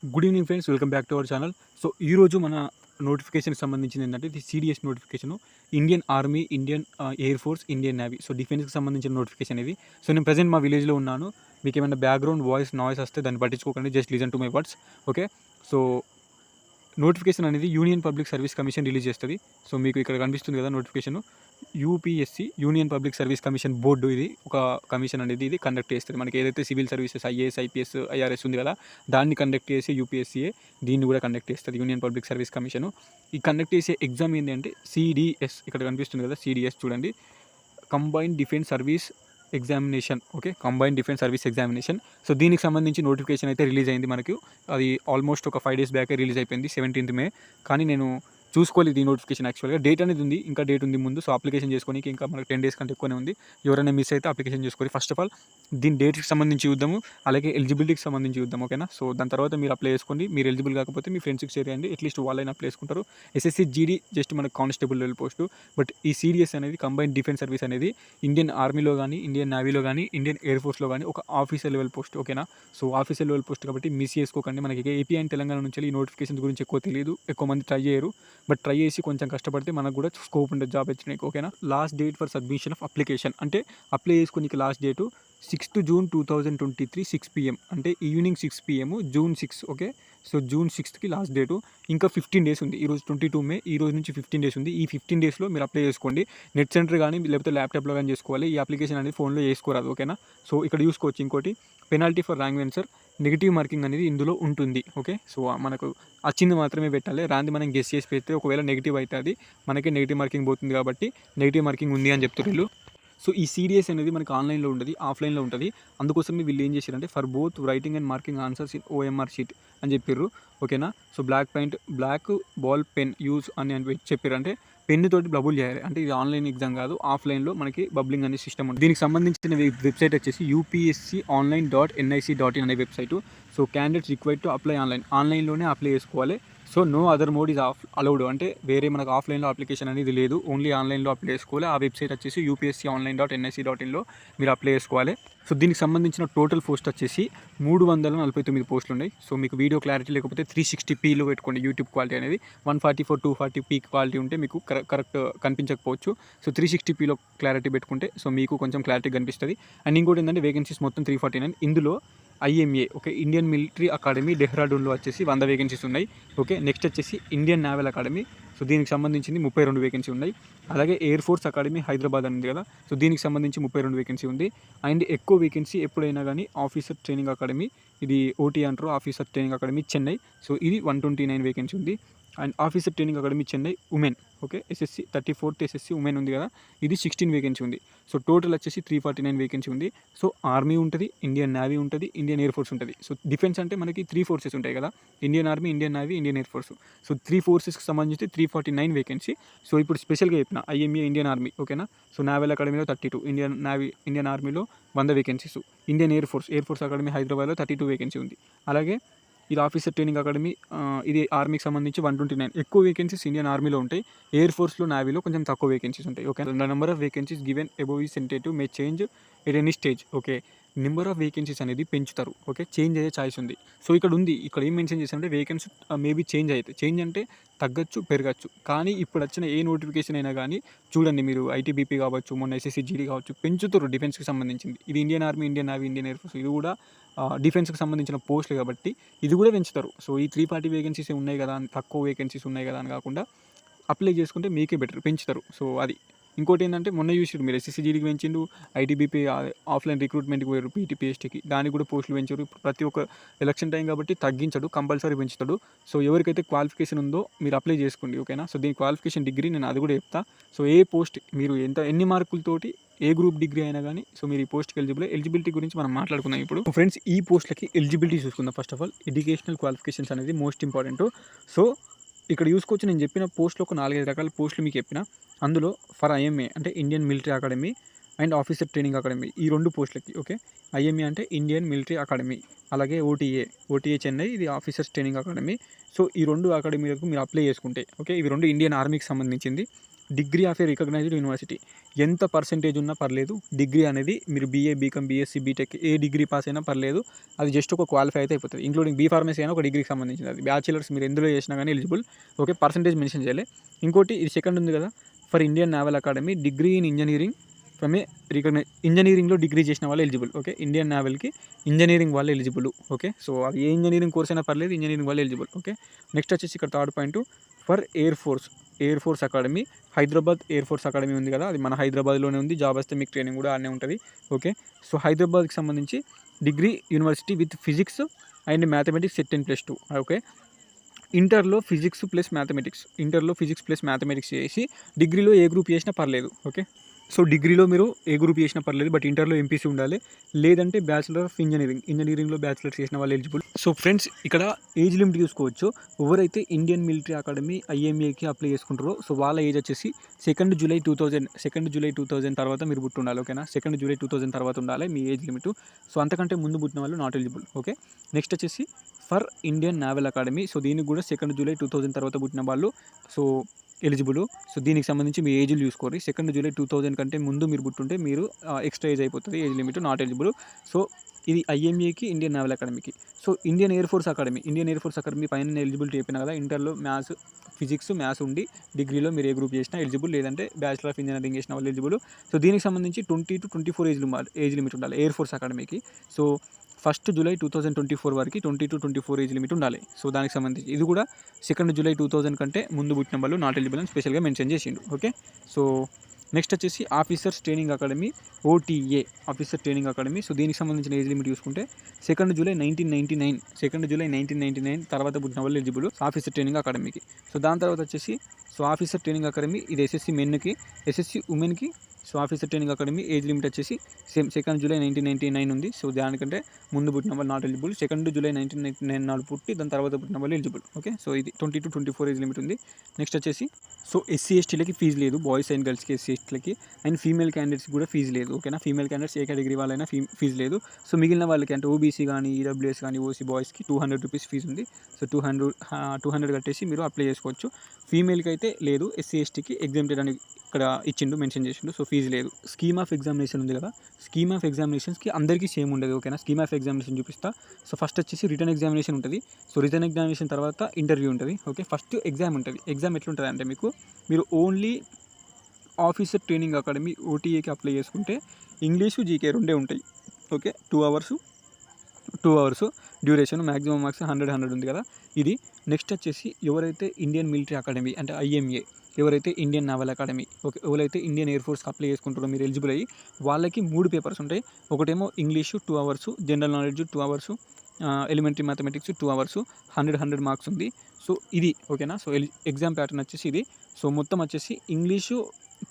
Good evening friends, welcome back to our channel. So ఈరోజు మన నోటిఫికేషన్కి సంబంధించింది ఏంటంటే ఇది CDS notification. Indian Army, Indian Air Force, Indian Navy. So డిఫెన్స్కి సంబంధించిన నోటిఫికేషన్ ఇది. సో నేను ప్రజెంట్ మా విలేజ్లో ఉన్నాను. మీకు ఏమైనా బ్యాక్గ్రౌండ్ నాయిస్ వస్తే దాన్ని పట్టించుకోకండి, just listen to my words. Okay. So notification అనేది Union Public Service Commission release చేస్తుంది. సో మీకు ఇక్కడ కనిపిస్తుంది కదా notification. UPSC, Union Public Service Commission board, ఇది ఒక కమిషన్ అనేది ఇది కండక్ట్ చేస్తుంది. మనకి ఏదైతే civil services IAS, IPS, IRS ఉంది కదా, దాన్ని కండక్ట్ చేసి యూపీఎస్సీఏ దీన్ని కూడా కండక్ట్ చేస్తుంది, యూనియన్ పబ్లిక్ సర్వీస్ కమిషన్. ఈ కండక్ట్ చేసే ఎగ్జామ్ ఏంటి అంటే సిడిఎస్, ఇక్కడ కనిపిస్తుంది కదా సిడిఎస్ చూడండి, combined defence service examination. Okay, combined defence service examination. So దీనికి సంబంధించి నోటిఫికేషన్ అయితే రిలీజ్ అయింది మనకు. అది ఆల్మోస్ట్ ఒక 5 days బ్యాకే రిలీజ్ అయిపోయింది, 17th May. కానీ నేను చూసుకోలేదు ఈ నోటిఫికేషన్. యాక్చువల్గా డేట్ అనేది ఉంది, ఇంకా డేట్ ఉంది ముందు. సో అప్లికేషన్ చేసుకోనికి ఇంకా మనకు 10 days కంటే ఎక్కువనే ఉంది. ఎవరైనా మిస్ అయితే అప్లికేషన్ చేసుకోవాలి. ఫస్ట్ ఆఫ్ ఆల్ దీని డేట్కి సంబంధించి చూద్దాము, అలాగే ఎలిజిబిలిటీకి సంబంధించి చూద్దాం. ఓకేనా. సో దాని తర్వాత మీరు అప్లై చేసుకోండి. మీరు ఎలిజిబుల్ కాకపోతే మీ ఫ్రెండ్స్కి షేర్ చేయండి, అట్లీస్ట్ వాళ్ళైనా అప్లై చేసుకుంటారు. ఎస్ఎస్సి జీడీ జస్ట్ మనకు కానిస్టేబుల్ లెవెల్ పోస్టు. బట్ ఈ సిడిఎస్ అనేది కంబైన్డ్ డిఫెన్స్ సర్వీస్ అనేది ఇండియన్ ఆర్మీలో కానీ, ఇండియన్ నేవీలో కానీ, ఇండియన్ ఎయిర్ ఫోర్స్లో కానీ ఒక ఆఫీసర్ లెవెల్ పోస్ట్. ఓకేనా. సో ఆఫీసర్ లెవెల్ పోస్ట్ కాబట్టి మిస్ చేసుకోకండి. మనకి ఏపీ అండ్ తెలంగాణ నుంచి ఈ నోటిఫికేషన్ గురించి ఎక్కువ తెలియదు, ఎక్కువ మంది ట్రై చేయరు. బట్ ట్రై చేసి కొంచెం కష్టపడితే మనకు కూడా స్కోప్ ఉంటుంది జాబ్ వచ్చినాయి. ఓకేనా. Last date for submission of application అంటే అప్లై చేసుకోనికి last date 6th June 2023 6 PM, అంటే evening 6 PM, June 6. Okay. So June 6కి లాస్ట్ డేటు. ఇంకా 15 days ఉంది. ఈరోజు 22 May, ఈ రోజు నుంచి 15 days ఉంది. ఈ 15 daysలో మీరు అప్లై చేసుకోండి. నెట్ సెంటర్ కానీ లేకపోతే ల్యాప్టాప్లో కానీ చేసుకోవాలి. ఈ అప్లికేషన్ అనేది ఫోన్లో చేసుకోరాదు. ఓకేనా. సో ఇక్కడ చూసుకోవచ్చు ఇంకోటి, penalty for wrong answer, negative marking అనేది ఇందులో ఉంటుంది. ఓకే. సో మనకు వచ్చింది మాత్రమే పెట్టాలి, రాంది మనం గెస్ చేసి పెడితే ఒకవేళ నెగిటివ్ అయితే అది మనకి నెగిటివ్ మార్కింగ్ పోతుంది, కాబట్టి నెగిటివ్ మార్కింగ్ ఉంది అని చెప్తారు వీళ్ళు. సో ఈ సిడిఎస్ అనేది మనకి ఆన్లైన్లో ఉంటుంది, ఆఫ్లైన్లో ఉంటుంది. అందుకోసం వీళ్ళు ఏం చేశారంటే for both writing and marking answers in OMR sheet అని చెప్పారు. ఓకేనా. So black ball pen use అని చెప్పారు. అంటే పెన్ను తోటి బబుల్ చేయాలి. అంటే ఇది ఆన్లైన్ ఎగ్జామ్ కాదు, ఆఫ్లైన్లో మనకి బబ్లింగ్ అనే సిస్టమ్ ఉంది. దీనికి సంబంధించిన వెబ్సైట్ వచ్చేసి upsconline.nic.in అనే website. So candidates required to apply ఆన్లైన్లోనే అప్లై చేసుకోవాలి. So no other mode is allowed, అంటే వేరే మనకు ఆఫ్లైన్లో అప్లికేషన్ అనేది లేదు, ఓన్లీ ఆన్లైన్లో అప్లై చేసుకోవాలి. ఆ వెబ్సైట్ వచ్చేసి upsconline.nic.in మీరు అప్లై చేసుకోవాలి. సో దీనికి సంబంధించిన టోటల్ పోస్ట్ వచ్చేసి 349 పోస్టులు ఉన్నాయి. సో మీకు వీడియో క్లారిటీ లేకపోతే 360pలో పెట్టుకోండి. యూట్యూబ్ క్వాలిటీ అనేది 144, 240p క్వాలిటీ ఉంటే మీకు కరెక్ట్ కనిపించకపోవచ్చు. సో 360pలో క్లారిటీ పెట్టుకుంటే సో మీకు కొంచెం క్లారిటీ కనిపిస్తుంది. అండ్ ఇంకోటి ఏంటంటే వేకెన్సీస్ మొత్తం 349. ఇందులో IMA, okay, Indian Military Academy డెహ్రాడూన్లో వచ్చేసి 100 వేకెన్సీస్ ఉన్నాయి. ఓకే. నెక్స్ట్ వచ్చేసి ఇండియన్ నేవల్ అకాడమీ, సో దీనికి సంబంధించింది 32 వేకెన్సీ ఉన్నాయి. అలాగే ఎయిర్ ఫోర్స్ అకాడమీ హైదరాబాద్ అని ఉంది కదా, సో దీనికి సంబంధించి 32 వేకెన్సీ ఉంది. అండ్ ఎక్కువ వేకెన్సీ ఎప్పుడైనా కానీ ఆఫీసర్ ట్రైనింగ్ అకాడమీ, ఇది ఓటీ అంటారు, officer training academy Chennai. So ఇది 129 వేకెన్సీ ఉంది. And officer training academy Chennai women, okay, SSC 34th SSC women ఉంది కదా, ఇది 16 వేకెన్సీ ఉంది. సో టోటల్ వచ్చేసి 349 వేకెన్సీ ఉంది. సో ఆర్మీ ఉంటుంది, ఇండియన్ నేవీ ఉంటుంది, ఇండియన్ ఎయిర్ ఫోర్స్ ఉంటుంది. సో డిఫెన్స్ అంటే మనకి 3 forces ఉంటాయి కదా, Indian Army, Indian navy, Indian Air force. So 3 forcesకి సంబంధించి 349 వేకెన్సీ. సో ఇప్పుడు స్పెషల్గా చెప్పిన ఐఎంఏ ఇండియన్ ఆర్మీ, ఓకేనా. సో నేవల్ అకాడమీలో 32, ఇండియన్ నేవీ ఇండియన్ ఆర్మీలో 100 vacancies, Indian Air Force academy హైదరాబాద్లో 32 వేకెన్సీ ఉంది. అలాగే ఇది ఆఫీసర్ ట్రైనింగ్ అకాడమీ, ఇది ఆర్మీకి సంబంధించి 129. ఎక్కువ వేకెన్సీస్ ఇండియన్ ఆర్మీలో ఉంటాయి, ఎయిర్ ఫోర్స్లో, నేవీలో కొంచెం తక్కువ వేకెన్సీస్ ఉంటాయి. Okay. The number of vacancies given above is tentative may change at any stage. Okay. Number of vacancies అనేది పెంచుతారు. ఓకే. చేంజ్ అయ్యే ఛాయిస్ ఉంది. సో ఇక్కడ ఉంది, ఇక్కడ ఏం మెన్షన్ చేశారంటే వేకెన్సీ మేబీ చేంజ్ అయితే, చేంజ్ అంటే తగ్గచ్చు, పెరగచ్చు. కానీ ఇప్పుడు వచ్చిన ఏ నోటిఫికేషన్ అయినా కానీ చూడండి, మీరు ఐటీబీపీ కావచ్చు, మొన్న ఎస్ఎస్సి జీడీ కావచ్చు, పెంచుతారు డిఫెన్స్కి సంబంధించింది. ఇది Indian Army, Indian navy, Indian Air force, ఇది కూడా డిఫెన్స్కి సంబంధించిన పోస్టులు కాబట్టి ఇది కూడా పెంచుతారు. సో ఈ 340 వేకెన్సీస్ ఉన్నాయి కదా, తక్కువ వేకెన్సీస్ ఉన్నాయి కదా అని కాకుండా అప్లై చేసుకుంటే మీకే బెటర్, పెంచుతారు. సో అది. ఇంకోటి ఏంటంటే మొన్న చూసారు మీరు, ఎస్ఎస్సి జీడీకి పెంచిండు, ఐటీబీపీ ఆఫ్లైన్ రిక్రూట్మెంట్కి పోయారు, పీఎస్టీకి, దానికి కూడా పోస్టులు పెంచారు. ప్రతి ఒక్క ఎలక్షన్ టైం కాబట్టి తగ్గించడు, కంపల్సరీ పెంచుతాడు. సో ఎవరికైతే క్వాలిఫికేషన్ ఉందో మీరు అప్లై చేసుకోండి. ఓకేనా. సో దీని క్వాలిఫికేషన్ డిగ్రీ నేను అది కూడా చెప్తా. సో ఏ పోస్ట్ మీరు ఎన్ని మార్కులతోటి ఏ గ్రూప్ డిగ్రీ అయినా కానీ సో మీరు ఈ పోస్ట్కి ఎలిజిబిలిటీ గురించి మనం మాట్లాడుకుందాం ఇప్పుడు. ఫ్రెండ్స్, ఈ పోస్ట్లకి ఎలిజిబిలిటీ చూసుకుందాం. First of all educational qualifications అనేది మోస్ట్ ఇంపార్టెంట్. సో ఇక్కడ చూసుకోవచ్చు, నేను చెప్పిన పోస్టులో ఒక 4-5 రకాల పోస్టులు మీకు చెప్పిన. అందులో ఫర్ ఐఎంఏ అంటే Indian Military academy and officer training academy, ఈ 2 పోస్టులకి. ఓకే. ఐఎంఏ అంటే ఇండియన్ మిలిటరీ అకాడమీ, అలాగే ఓటీఏ చెన్నై, ఇది ఆఫీసర్స్ ట్రైనింగ్ అకాడమీ. సో ఈ 2 అకాడమీలకు మీరు అప్లై చేసుకుంటే, ఓకే, ఇవి 2 ఇండియన్ ఆర్మీకి సంబంధించింది. Degree of a recognised university. ఎంత పర్సెంటేజ్ ఉన్నా పర్లేదు, డిగ్రీ అనేది మీరు బీఏ, బీకామ్, బీఎస్సీ, బీటెక్ ఏ డిగ్రీ పాస్ అయినా పర్లేదు, అది జస్ట్ ఒక క్వాలిఫై అయితే అయిపోతుంది. ఇంక్లూడింగ్ బీ ఫార్మసీ అయినా ఒక డిగ్రీకి సంబంధించింది, అది బ్యాచిలర్స్ మీరు ఎందులో చేసినా కానీ ఎలిజిబుల్. ఓకే, పర్సెంటేజ్ మెన్షన్ చేయలే. ఇంకోటి ఇది సెకండ్ ఉంది కదా, for Indian naval academy degree in engineering from a recognise, ఇంజనీరింగ్లో డిగ్రీ చేసిన వాళ్ళు ఎలిజిబుల్. ఓకే, ఇండియన్ నేవల్కి ఇంజనీరింగ్ వాళ్ళు ఎలిజిబుల్. ఓకే, సో అది ఏ ఇంజనీరింగ్ కోర్స్ అయినా పర్లేదు, ఇంజనీరింగ్ వాళ్ళు ఎలిజిబుల్. ఓకే, నెక్స్ట్ వచ్చేసి ఇక్కడ third point, for air Force academy, Hyderabad air Force academy ఉంది కదా, అది మన హైదరాబాద్లోనే ఉంది. జాబ్ వస్తే మీకు ట్రైనింగ్ కూడా ఆడనే ఉంటుంది. ఓకే, సో హైదరాబాద్కి సంబంధించి degree university with physics and mathematics set 10+2. Okay, ఇంటర్లో ఫిజిక్స్ ప్లస్ మ్యాథమెటిక్స్ చేసి డిగ్రీలో ఏ గ్రూప్ చేసినా పర్లేదు. ఓకే, సో డిగ్రీలో మీరు ఏ గ్రూప్ చేసినా పర్లేదు, బట్ ఇంటర్లో ఎంపీసీ ఉండాలి, లేదంటే బ్యాచిలర్ ఆఫ్ ఇంజనీరింగ్లో బ్యాచిలర్ చేసిన వాళ్ళు ఎలిజిబుల్. సో ఫ్రెండ్స్, ఇక్కడ ఏజ్ లిమిట్ చూసుకోవచ్చు. ఎవరైతే ఇండియన్ మిలిటరీ అకాడమీ ఐఎంఏకి అప్లై చేసుకుంటారో సో వాళ్ళ ఏజ్ వచ్చేసి 2 జూలై 2000 తర్వాత మీరు పుట్టి ఉండాలి. ఓకేనా, 2 జూలై 2000 తర్వాత ఉండాలి మీ ఏజ్ లిమిట్. సో అంతకంటే ముందు పుట్టిన వాళ్ళు నాట్ ఎలిజిబుల్. ఓకే, నెక్స్ట్ వచ్చేసి for Indian naval Academy, so దీనికి కూడా 2 జూలై 2000 తర్వాత పుట్టిన వాళ్ళు సో ఎలిజిబుల్. సో దీనికి సంబంధించి మీ ఏజ్లు చూసుకోండి. 2 జూలై 2000 కంటే ముందు మీరు పుట్టుంటే మీరు ఎక్స్ట్రా ఏజ్ అయిపోతుంది, age limit not eligible. So ఇది ఐఎంఏకి, ఇండియన్ నేవల్ అకాడమీకి. So Indian Air Force Academy పైన ఎలిజిబిలిటీ చెప్పిన కదా, ఇంటర్లో ఫిజిక్స్ మ్యాథ్స్ ఉండి డిగ్రీలో మీరు ఏ గ్రూప్ చేసినా ఎలిజిబుల్, లేదంటే బ్యాచిలర్ ఆఫ్ ఇంజనీరింగ్ చేసిన వాళ్ళు ఎలిజిబుల్. సో దీనికి సంబంధించి 20 to 24 ఏజ్ లిమిట్ ఉండాలి ఎయిర్ ఫోర్స్ అకాడమీకి. సో 1 జూలై 2024 వరకు 20 to 24 ఏజ్ లిమిట్ ఉండాలి. సో దానికి సంబంధించి ఇది కూడా 2 జూలై 2000 కంటే ముందు పుట్టిన వాళ్ళు నాట్ ఎలిజిబుల్ అని స్పెషల్గా మెన్షన్ చేసిండు. ఓకే, సో నెక్స్ట్ వచ్చేసి officers training academy, OTA officer training academy. So దీనికి సంబంధించిన ఏజ్ లిమిట్ చూసుకుంటే 2 జూలై 1999 తర్వాత పుట్టిన వాళ్ళు ఎలిజిబుల్ ఆఫీసర్ ట్రైనింగ్ అకాడమీకి. సో దాని తర్వాత వచ్చేసి ఆఫీసర్ ట్రైనింగ్ అకాడమీ, ఇది ఎస్ఎస్సి మెన్కి, ఎస్ఎస్సి ఉమెన్కి. So officer training academy age limit వచ్చేసి సేమ్ 2 జూలై 1999 ఉంది. సో దానికంటే ముందు పుట్టిన వాళ్ళు నాట్ ఎలిజిబుల్. 2 జూలై 1999 నాడు పుట్టి దాని తర్వాత పుట్టిన వాళ్ళు ఎలిజిబుల్. ఓకే, సో ఇది 20 to 24 ఏజ్ లిమిట్ ఉంది. నెక్స్ట్ వచ్చేసి ఎస్సీ ఎస్టీలకి ఫీజు లేదు, బాయ్స్ అండ్ గర్ల్స్కి ఎస్సీ ఎస్టీలకి, అండ్ ఫీమేల్ క్యాండిడేట్స్ కూడా ఫీజు లేదు. ఓకేనా, ఫీమేల్ క్యాండిడేట్స్ ఏ కేటగిరీ వాళ్ళైనా ఫీజు లేదు. సో మిగిలిన వాళ్ళకి అంటే ఓబీసీ కానీ, ఈడబ్ల్యూఎస్ కానీ, ఓసీ బాయ్స్కి 200 రూపీస్ ఫీజు ఉంది. సో 200 కట్టేసి మీరు అప్లై చేసుకోవచ్చు. ఫీమేల్కి అయితే లేదు, ఎస్సీ ఎస్టీకి ఎగ్జామ్టెడ్ అని ఇక్కడ మెన్షన్ చేసిండు. సో ఫీజు లేదు. స్కీమ్ ఆఫ్ ఎగ్జామినేషన్ ఉంది కదా, స్కీమ్ ఆఫ్ ఎగ్జామినేషన్స్కి అందరికీ సేమ్ ఉండదు. ఓకేనా, స్కీమ్ ఆఫ్ ఎగ్జామినేషన్ చూపిస్తా. సో ఫస్ట్ వచ్చేసి రిటర్న్ ఎగ్జామినేషన్ ఉంటుంది. సో రిటర్న్ ఎగ్జామినేషన్ తర్వాత ఇంటర్వ్యూ ఉంటుంది. ఓకే, ఫస్ట్ ఎగ్జామ్ ఉంటుంది. ఎగ్జామ్ ఎట్లుంటుంది అంటే మీరు ఓన్లీ ఆఫీసర్ ట్రైనింగ్ అకాడమీ ఓటీఏకి అప్లై చేసుకుంటే ఇంగ్లీషు, జీకే రెండే ఉంటాయి. Okay, 2 hours duration, maximum marks 100 ఉంది కదా ఇది. నెక్స్ట్ వచ్చేసి ఎవరైతే ఇండియన్ మిలిటరీ అకాడమీ అంటే ఐఎంఏ, ఎవరైతే ఇండియన్ నేవల్ అకాడమీ, ఓకే, ఎవరైతే ఇండియన్ ఎయిర్ ఫోర్స్కి అప్లై చేసుకుంటారో మీరు ఎలిజిబుల్ అయ్యి వాళ్ళకి 3 పేపర్స్ ఉంటాయి. ఒకటేమో English 2 hours, general knowledge 2 hours, elementary mathematics 2 hours, 100 marks ఉంది. సో ఇది ఓకేనా. సో ఎగ్జామ్ ప్యాటర్న్ వచ్చేసి ఇది. సో మొత్తం వచ్చేసి ఇంగ్లీషు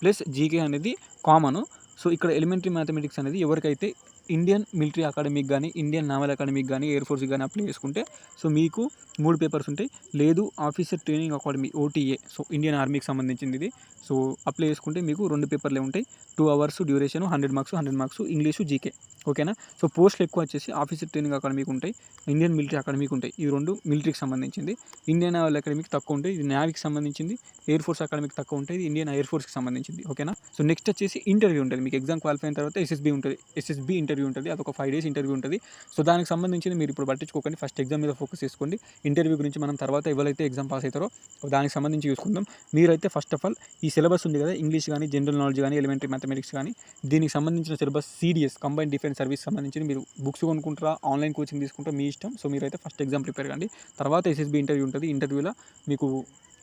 ప్లస్ జీకే అనేది కామన్. సో ఇక్కడ ఎలిమెంటరీ మ్యాథమెటిక్స్ అనేది ఎవరికైతే ఇండియన్ మిలిటరీ అకాడమీకి కానీ, ఇండియన్ నేవల్ అకాడమీకి కానీ, ఎయిర్ ఫోర్స్కి కానీ అప్లై చేసుకుంటే సో మీకు 3 పేపర్స్ ఉంటాయి. లేదు officer training academy OTA, so Indian ఆర్మీకి సంబంధించింది ఇది. సో అప్లై చేసుకుంటే మీకు 2 పేపర్లే ఉంటాయి. 2 hours duration, 100 marks English, GK. ఓకేనా. సో పోస్టులు ఎక్కువ వచ్చేసి ఆఫీసర్ ట్రైనింగ్ అకాడమీకి ఉంటాయి, ఇండియన్ మిలిటరీ అకాడమీకి ఉంటాయి. ఈ 2 మిలిటరీకి సంబంధించింది. ఇండియన్ నేవల్ అకాడమీకి తక్కువ ఉంటాయి, ఇది నేవీకి సంబంధించింది. ఎయిర్ ఫోర్స్ అకాడమీకి తక్కువ ఉంటుంది, ఇండియన్ ఎయిర్ ఫోర్స్కి సంబంధించింది. ఓకేనా. సో నెక్స్ట్ వచ్చేసి ఇంటర్వ్యూ ఉంటుంది. మీకు ఎగ్జామ్ క్వాలిఫై అయిన తర్వాత ఎస్ఎస్బి ఇంటర్వ్యూ ఉంటుంది. అదొక 5 days ఇంటర్వ్యూ ఉంటుంది. సో దానికి సంబంధించింది మీరు ఇప్పుడు పట్టించుకోకండి, ఫస్ట్ ఎగ్జామ్ మీద ఫోకస్ చేసుకోండి. ఇంటర్వ్యూ గురించి మనం తర్వాత ఎవరైతే ఎగ్జామ్ పాస్ అవుతారో దానికి సంబంధించి చూసుకుందాం. మీరైతే ఫస్ట్ ఆఫ్ ఆల్ ఈ సిలబస్ ఉంది కదా, ఇంగ్లీష్ కానీ, జనరల్ నాలెడ్జ్ కానీ, ఎలిమెంటరీ మ్యాథమెటిక్స్ కానీ, దీనికి సంబంధించిన syllabus CDS combined defence service సంబంధించి మీరు బుక్స్ కొనుక్కుంటారా, ఆన్లైన్ కోచింగ్ తీసుకుంటారా మీ ఇష్టం. సో మీరైతే ఫస్ట్ ఎగ్జామ్ ప్రిపేర్ కండి. తర్వాత ఎస్ఎస్బి ఇంటర్వ్యూ ఉంటుంది. ఇంటర్వ్యూలో మీకు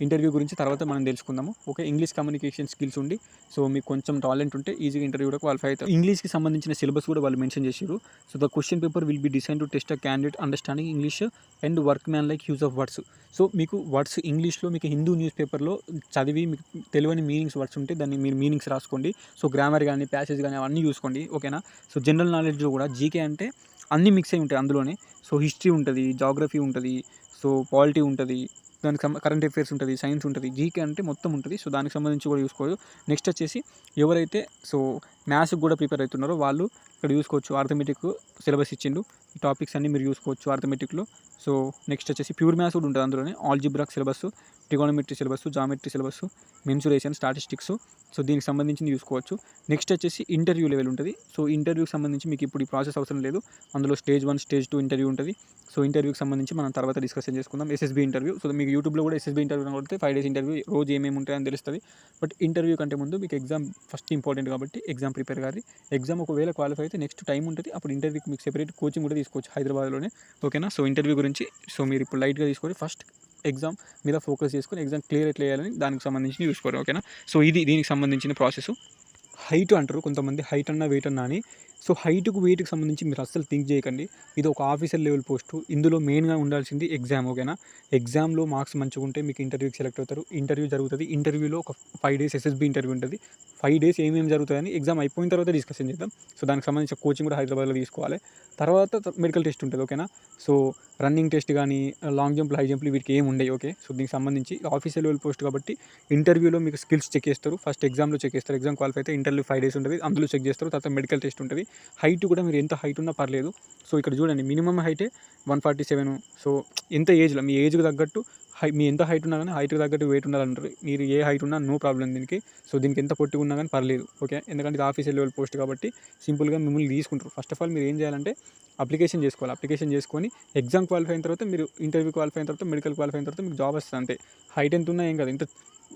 ఇంటర్వ్యూ గురించి తర్వాత మనం తెలుసుకుందాము. ఓకే, ఇంగ్లీష్ కమ్యూనికేషన్ స్కిల్స్ ఉండి సో మీకు కొంచెం టాలెంట్ ఉంటే ఈజీగా ఇంటర్వ్యూ కూడా క్వాలిఫై అవుతారు. ఇంగ్లీష్కి సంబంధించిన సిలబస్ కూడా వాళ్ళు మెన్షన్ చేశారు. So the question paper will be design to test a candidate understanding English and work man like use of words. So మీకు వర్డ్స్ ఇంగ్లీష్లో మీకు హిందూ న్యూస్ పేపర్లో చదివి మీకు తెలియని మీనింగ్స్ వర్డ్స్ ఉంటే దాన్ని మీరు మీనింగ్స్ రాసుకోండి. సో గ్రామర్ కానీ, ప్యాసేజ్ కానీ అవన్నీ చూసుకోండి. ఓకేనా. సో జనరల్ నాలెడ్జ్లో కూడా జీకే అంటే అన్నీ మిక్స్ అయి ఉంటాయి అందులోనే. సో హిస్టరీ ఉంటుంది, జాగ్రఫీ ఉంటుంది, సో పాలిటీ ఉంటుంది, దానికి కరెంట్ అఫైర్స్ ఉంటుంది, సైన్స్ ఉంటుంది, జీకే అంటే మొత్తం ఉంటుంది. సో దానికి సంబంధించి కూడా చూసుకోవచ్చు. నెక్స్ట్ వచ్చేసి ఎవరైతే సో మ్యాథ్స్కి కూడా ప్రిపేర్ అవుతున్నారో వాళ్ళు ఇక్కడ చూసుకోవచ్చు. ఆర్థమెటిక్ సిలబస్ ఇచ్చిండు, ఈ టాపిక్స్ అన్నీ మీరు చూసుకోవచ్చు ఆర్థమెటిక్లో. సో నెక్స్ట్ వచ్చేసి ప్యూర్ మ్యాథ్స్ కూడా ఉంటుంది అందులోనే. Algebraic syllabus, trigonometry syllabus, geometry syllabus, mensuration, statistics. So దీనికి సంబంధించింది చూసుకోవచ్చు. నెక్స్ట్ వచ్చేసి ఇంటర్వ్యూ లెవెల్ ఉంటుంది. సో ఇంటర్వ్యూకి సంబంధించి మీకు ఇప్పుడు ఈ ప్రాసెస్ అవసరం లేదు. అందులో స్టేజ్ 1, స్టేజ్ 2 ఇంటర్వ్యూ ఉంటుంది. సో ఇంటర్వ్యూకి సంబంధించి మనం తర్వాత డిస్కషన్ చేసుకుందాం. SSB interview. సో మీకు యూట్యూబ్లో కూడా ఎస్ఎస్బీ ఇంటర్వ్యూ కొడితే 5 days ఇంటర్వ్యూ, రోజు ఏమేమి ఉంటాయని తెలుస్తుంది. బట్ ఇంటర్వ్యూ కంటే ముందు మీకు ఎగ్జామ్ ఫస్ట్ ఇంపార్టెంట్ కాబట్టి ఎగ్జామ్ ప్రిపేర్ కాదు. ఎగ్జామ్ ఒకవేళ క్వాలిఫై అయితే నెక్స్ట్ టైం ఉంటుంది, అప్పుడు ఇంటర్వ్యూకి మీకు సెపరేట్ కోచింగ్ కూడా తీసుకోవచ్చు హైదరాబాద్లోనే. ఓకేనా. సో ఇంటర్వ్యూ గురించి సో మీరు ఇప్పుడు లైట్గా తీసుకొని ఫస్ట్ ఎగ్జామ్ మీద ఫోకస్ చేసుకొని ఎగ్జామ్ క్లియర్ ఎట్లా చేయాలని దానికి సంబంధించి చూసుకోరు. ఓకేనా. సో ఇది దీనికి సంబంధించిన ప్రాసెస్. హైట్ అంటారు కొంతమంది, హైట్ అన్న వెయిట్ అన్న అని. సో హైట్కు వెయిట్కి సంబంధించి మీరు అస్సలు థింక్ చేయకండి. ఇది ఒక ఆఫీసర్ లెవెల్ పోస్టు. ఇందులో మెయిన్గా ఉండాల్సింది ఎగ్జామ్. ఓకేనా. ఎగ్జామ్లో మార్క్స్ మంచిగా ఉంటే మీకు ఇంటర్వ్యూకి సెలెక్ట్ అవుతారు. ఇంటర్వ్యూ జరుగుతుంది. ఇంటర్వ్యూలో ఒక 5 days ఎస్ఎస్బీ ఇంటర్వ్యూ ఉంటుంది. 5 days ఏమేమి జరుగుతుందని ఎగ్జామ్ అయిపోయిన తర్వాత డిస్కషన్ చేద్దాం. సో దానికి సంబంధించిన కోచింగ్ కూడా హైదరాబాద్లో తీసుకోవాలి. తర్వాత మెడికల్ టెస్ట్ ఉంటుంది. ఓకేనా. సో రన్నింగ్ టెస్ట్ కానీ లాంగ్ జంప్లు, హై జంప్లు వీటికి ఏమి ఉండవు. ఓకే. సో దీనికి సంబంధించి ఆఫీసర్ లెవెల్ పోస్ట్ కాబట్టి ఇంటర్వ్యూలో మీకు స్కిల్స్ చెక్ చేస్తారు. ఫస్ట్ ఎగ్జామ్లో చెక్ చేస్తారు. ఎగ్జామ్ క్వాలిఫై అయితే ఇంటర్వ్యూ 5 days ఉంటుంది, అందులో చెక్ చేస్తారు. తర్వాత మెడికల్ టెస్ట్ ఉంటుంది. హైట్ కూడా మీరు ఎంత హైట్ ఉన్నా పర్లేదు. సో ఇక్కడ చూడండి మినిమం హైటే 147. సో ఎంత ఏజ్లో మీ ఏజ్కి తగ్గట్టు మీ ఎంత హైట్ ఉన్నా కానీ హైట్కి తగ్గట్టు వెయిట్ ఉండాలంటారు. మీరు ఏ హైట్ ఉన్నా నో ప్రాబ్లం దీనికి. సో దీనికి ఎంత పొట్టి ఉన్నా కానీ పర్లేదు. ఓకే. ఎందుకంటే ఇది ఆఫీసర్ లెవెల్ పోస్ట్ కాబట్టి సింపుల్గా మిమ్మల్ని తీసుకుంటారు. ఫస్ట్ ఆఫ్ ఆల్ మీరు ఏం చేయాలంటే అప్లికేషన్ చేసుకోవాలి. అప్లికేషన్ చేసుకొని ఎగ్జామ్ క్వాలిఫై అయిన తర్వాత మీరు ఇంటర్వ్యూ క్వాలిఫై అయిన తర్వాత మెడికల్ క్వాలిఫై అయిన తర్వాత మీకు జాబ్ వస్తుంది. అంతే. హైట్ ఎంత ఉన్నా ఏం కాదు.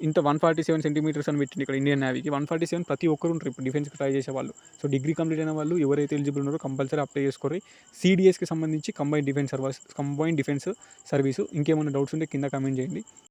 ఇంత 147 centimeters అని పెట్టింది ఇక్కడ ఇండియన్ నేవీకి. 147 ప్రతి ఒక్కరు ఉంటారు ఇప్పుడు డిఫెన్స్కి ట్రై చేసే వాళ్ళు. సో డిగ్రీ కంప్లీట్ అయిన వాళ్ళు ఎవరైతే ఎలిజిబుల్ ఉన్నారో కంపల్సరీ అప్లై చేసుకోరు. సిడిఎస్కి సంబంధించి కంబైన్డ్ డిఫెన్స్ సర్వీస్ ఇంకేమైనా డౌట్స్ ఉంటే కింద కామెంట్ చేయండి.